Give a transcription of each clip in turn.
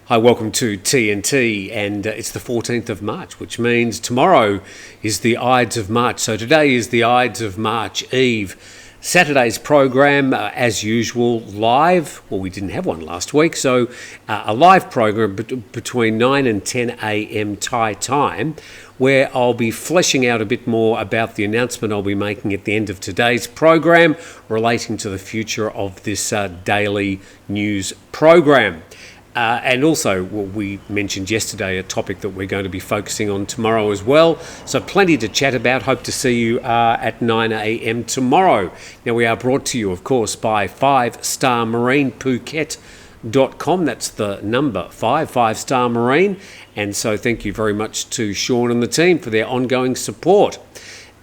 Hi, welcome to TNT, and it's the 14th of March, which means tomorrow is the Ides of March. So today is the Ides of March Eve. Saturday's program, as usual, live. Well, we didn't have one last week, so a live program between 9 and 10 a.m. Thai time, where I'll be fleshing out a bit more about the announcement I'll be making at the end of today's program relating to the future of this daily news program. And also, we mentioned yesterday a topic that we're going to be focusing on tomorrow as well. So plenty to chat about. Hope to see you at 9 a.m. tomorrow. Now, we are brought to you, of course, by 5-Star Marine Phuket.com. That's the number 5-Star Marine. And so thank you very much to Sean and the team for their ongoing support.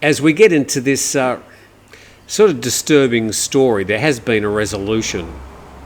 As we get into this sort of disturbing story, there has been a resolution.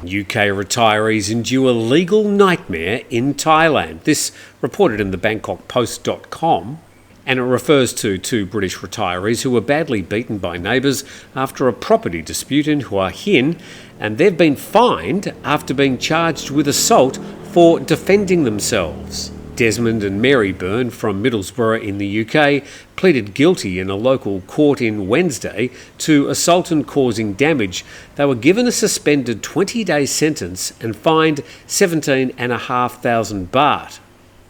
UK retirees endure a legal nightmare in Thailand. This reported in the BangkokPost.com, and it refers to two British retirees who were badly beaten by neighbours after a property dispute in Hua Hin, and they've been fined after being charged with assault for defending themselves. Des and Mary Byrne from Middlesbrough in the UK pleaded guilty in a local court in Wednesday to assault and causing damage. They were given a suspended 20-day sentence and fined 17,500 baht.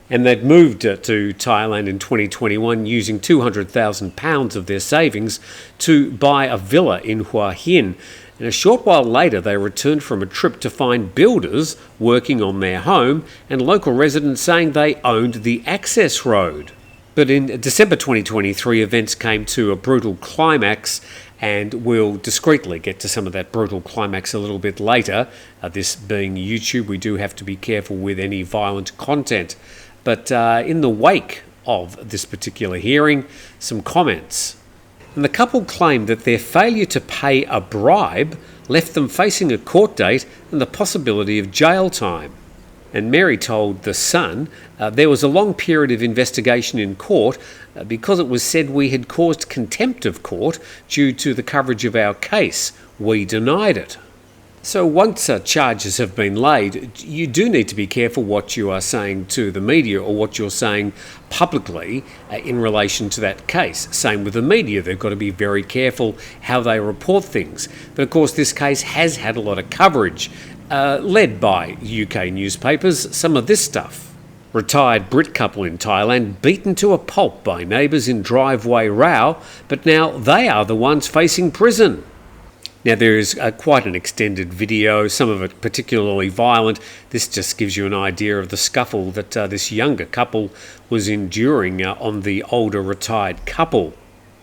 And they'd moved to Thailand in 2021 using £200,000 of their savings to buy a villa in Hua Hin. And a short while later, they returned from a trip to find builders working on their home and local residents saying they owned the access road. But in December 2023, events came to a brutal climax, and we'll discreetly get to some of that brutal climax a little bit later. This being YouTube, we do have to be careful with any violent content. But in the wake of this particular hearing, some comments. And the couple claimed that their failure to pay a bribe left them facing a court date and the possibility of jail time. And Mary told The Sun there was a long period of investigation in court because it was said we had caused contempt of court due to the coverage of our case. We denied it. So once charges have been laid, you do need to be careful what you are saying to the media or what you're saying publicly in relation to that case. Same with the media. They've got to be very careful how they report things. But of course, this case has had a lot of coverage, led by UK newspapers. Some of this stuff. Retired Brit couple in Thailand beaten to a pulp by neighbours in driveway row, but now they are the ones facing prison. Now, there is quite an extended video, some of it particularly violent. This just gives you an idea of the scuffle that this younger couple was enduring on the older retired couple.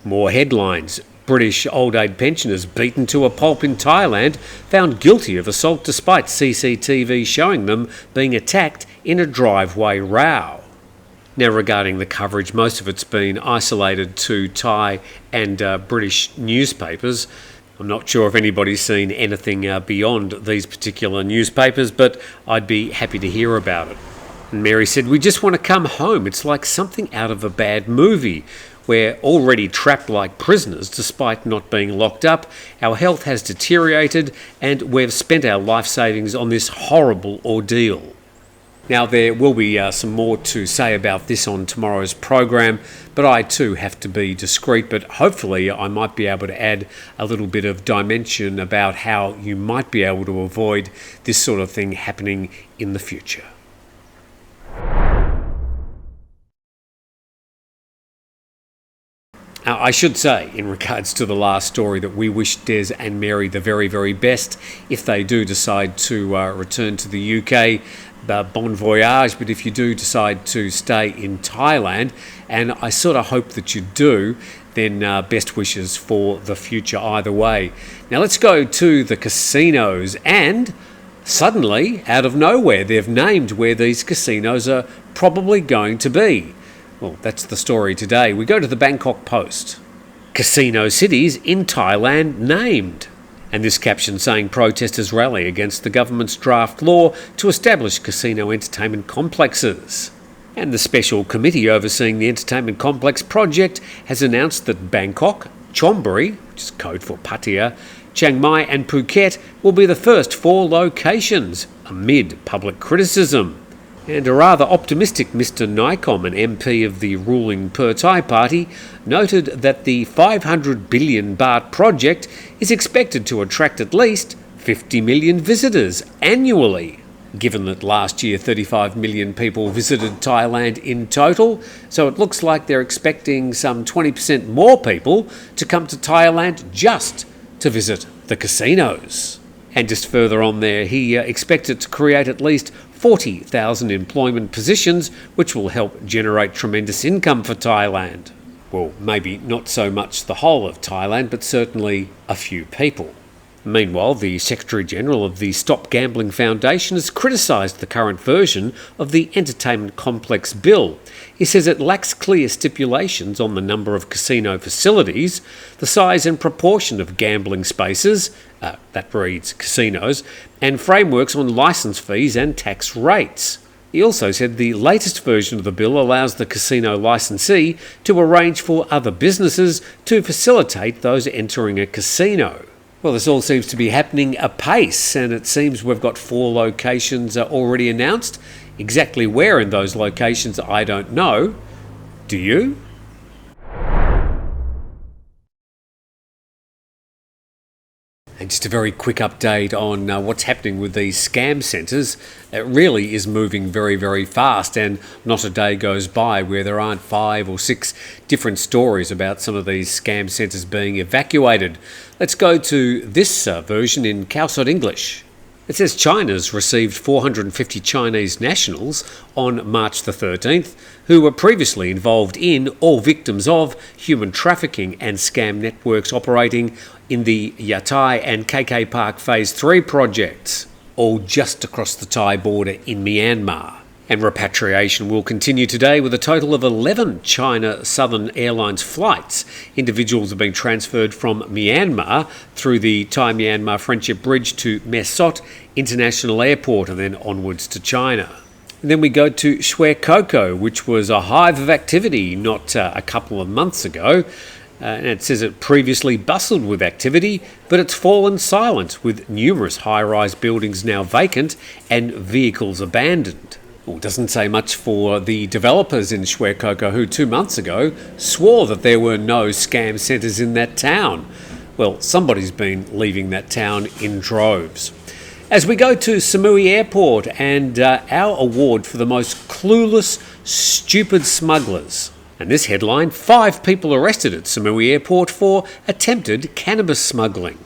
More headlines. British old age pensioners beaten to a pulp in Thailand, found guilty of assault despite CCTV showing them being attacked in a driveway row. Now, regarding the coverage, most of it's been isolated to Thai and British newspapers. I'm not sure if anybody's seen anything beyond these particular newspapers, but I'd be happy to hear about it. And Mary said, "We just want to come home. It's like something out of a bad movie. We're already trapped like prisoners despite not being locked up. Our health has deteriorated and we've spent our life savings on this horrible ordeal." Now, there will be some more to say about this on tomorrow's program, but I too have to be discreet, but hopefully I might be able to add a little bit of dimension about how you might be able to avoid this sort of thing happening in the future. Now, I should say, in regards to the last story, that we wish Des and Mary the very, very best if they do decide to return to the UK. Bon voyage, but if you do decide to stay in Thailand, and I sort of hope that you do, then best wishes for the future either way. Now let's go to the casinos, and suddenly, out of nowhere, they've named where these casinos are probably going to be. Well, that's the story today. We go to the Bangkok Post. Casino cities in Thailand named. And this caption saying protesters rally against the government's draft law to establish casino entertainment complexes. And the special committee overseeing the entertainment complex project has announced that Bangkok, Chonburi, which is code for Pattaya, Chiang Mai and Phuket will be the first 4 locations, amid public criticism. And a rather optimistic Mr. Naikom, an MP of the ruling Per-Thai party, noted that the 500 billion baht project is expected to attract at least 50 million visitors annually. Given that last year 35 million people visited Thailand in total, so it looks like they're expecting some 20% more people to come to Thailand just to visit the casinos. And just further on there, he expects it to create at least 40,000 employment positions, which will help generate tremendous income for Thailand. Well, maybe not so much the whole of Thailand, but certainly a few people. Meanwhile, the Secretary-General of the Stop Gambling Foundation has criticised the current version of the Entertainment Complex Bill. He says it lacks clear stipulations on the number of casino facilities, the size and proportion of gambling spaces, that reads casinos, and frameworks on licence fees and tax rates. He also said the latest version of the bill allows the casino licensee to arrange for other businesses to facilitate those entering a casino. Well, this all seems to be happening apace, and it seems we've got 4 locations already announced. Exactly where in those locations, I don't know. Do you? And just a very quick update on what's happening with these scam centres. It really is moving very, very fast, and not a day goes by where there aren't 5 or 6 different stories about some of these scam centres being evacuated. Let's go to this version in Khao English. It says China's received 450 Chinese nationals on March the 13th who were previously involved in or victims of human trafficking and scam networks operating in the Yatai and KK Park Phase 3 projects, all just across the Thai border in Myanmar. And repatriation will continue today with a total of 11 China Southern Airlines flights. Individuals have been transferred from Myanmar through the Thai-Myanmar Friendship Bridge to Mae Sot International Airport and then onwards to China. And then we go to Shwe Koko, which was a hive of activity not a couple of months ago. And it says it previously bustled with activity, but it's fallen silent with numerous high-rise buildings now vacant and vehicles abandoned. Well, it doesn't say much for the developers in Shwe Koko who 2 months ago swore that there were no scam centres in that town. Well, somebody's been leaving that town in droves. As we go to Samui Airport and our award for the most clueless, stupid smugglers. And this headline, 5 people arrested at Samui Airport for attempted cannabis smuggling.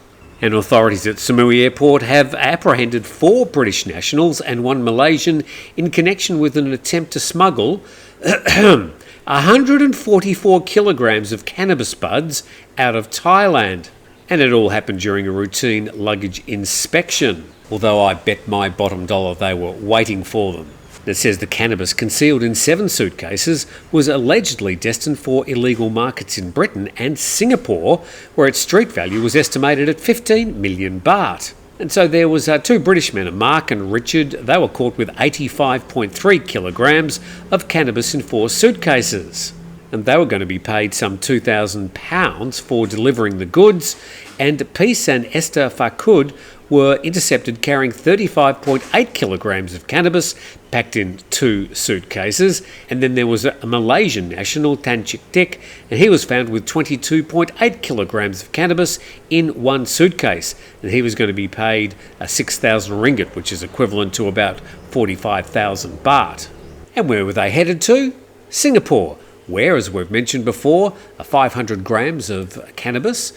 And authorities at Samui Airport have apprehended 4 British nationals and 1 Malaysian in connection with an attempt to smuggle 144 kilograms of cannabis buds out of Thailand. And it all happened during a routine luggage inspection, although I bet my bottom dollar they were waiting for them. It says the cannabis, concealed in 7 suitcases, was allegedly destined for illegal markets in Britain and Singapore, where its street value was estimated at 15 million baht. And so there was 2 British men, Mark and Richard. They were caught with 85.3 kilograms of cannabis in 4 suitcases. And they were going to be paid some £2,000 for delivering the goods. And Peace and Esther Fakud were intercepted carrying 35.8 kilograms of cannabis packed in 2 suitcases. And then there was a Malaysian national, Tan Chik Tek, and he was found with 22.8 kilograms of cannabis in 1 suitcase. And he was going to be paid 6,000 ringgit, which is equivalent to about 45,000 baht. And where were they headed to? Singapore, where, as we've mentioned before, 500 grams of cannabis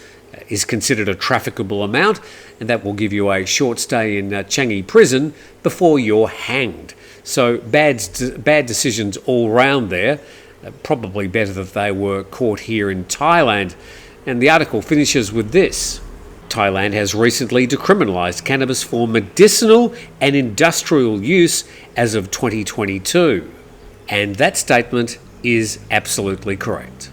is considered a trafficable amount, and that will give you a short stay in Changi prison before you're hanged. So bad decisions all round there. Probably better that they were caught here in Thailand. And the article finishes with this. Thailand has recently decriminalised cannabis for medicinal and industrial use as of 2022. And that statement is absolutely correct.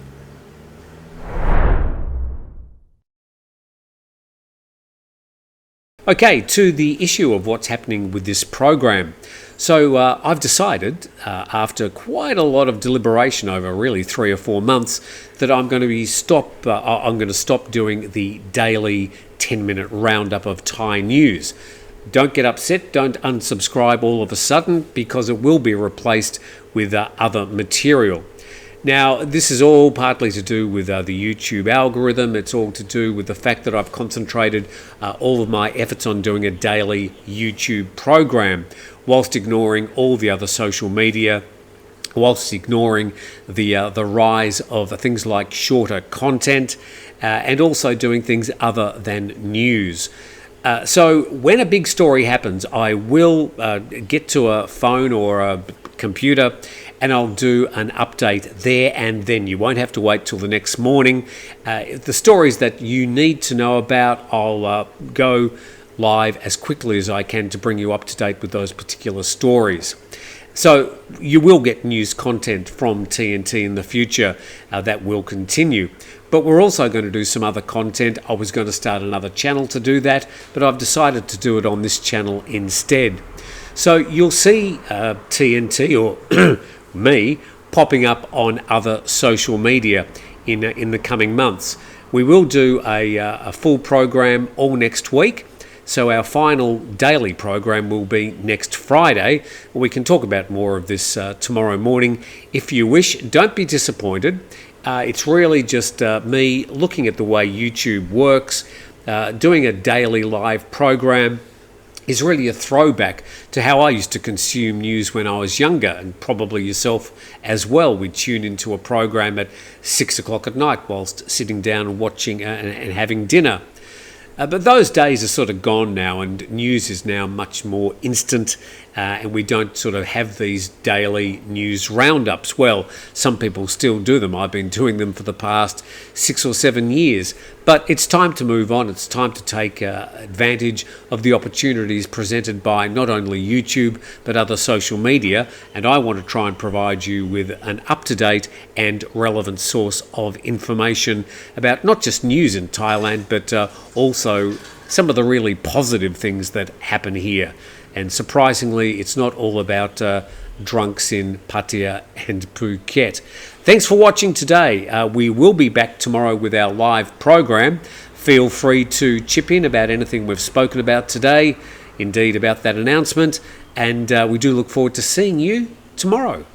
Okay, to the issue of what's happening with this program. So I've decided, after quite a lot of deliberation over really 3 or 4 months, that I'm going to stop doing the daily 10-minute roundup of Thai news. Don't get upset, don't unsubscribe all of a sudden, because it will be replaced with other material. Now, this is all partly to do with the YouTube algorithm. It's all to do with the fact that I've concentrated all of my efforts on doing a daily YouTube program, whilst ignoring all the other social media, whilst ignoring the rise of things like shorter content, and also doing things other than news. So when a big story happens, I will get to a phone or a computer and I'll do an update there and then. You won't have to wait till the next morning. The stories that you need to know about, I'll go live as quickly as I can to bring you up to date with those particular stories. So you will get news content from TNT in the future that will continue. But we're also going to do some other content. I was going to start another channel to do that, but I've decided to do it on this channel instead. So you'll see TNT or me popping up on other social media in the coming months. We will do a full program all next week. So our final daily program will be next Friday. We can talk about more of this tomorrow morning if you wish. Don't be disappointed. It's really just me looking at the way YouTube works. Doing a daily live program is really a throwback to how I used to consume news when I was younger, and probably yourself as well. We'd tune into a program at 6 o'clock at night whilst sitting down and watching and having dinner. But those days are sort of gone now, and news is now much more instant, and we don't sort of have these daily news roundups. Well, some people still do them. I've been doing them for the past 6 or 7 years. But it's time to move on. It's time to take advantage of the opportunities presented by not only YouTube, but other social media. And I want to try and provide you with an up-to-date and relevant source of information about not just news in Thailand, but also some of the really positive things that happen here. And surprisingly, it's not all about drunks in Pattaya and Phuket. Thanks for watching today. We will be back tomorrow with our live program. Feel free to chip in about anything we've spoken about today, indeed about that announcement, and we do look forward to seeing you tomorrow.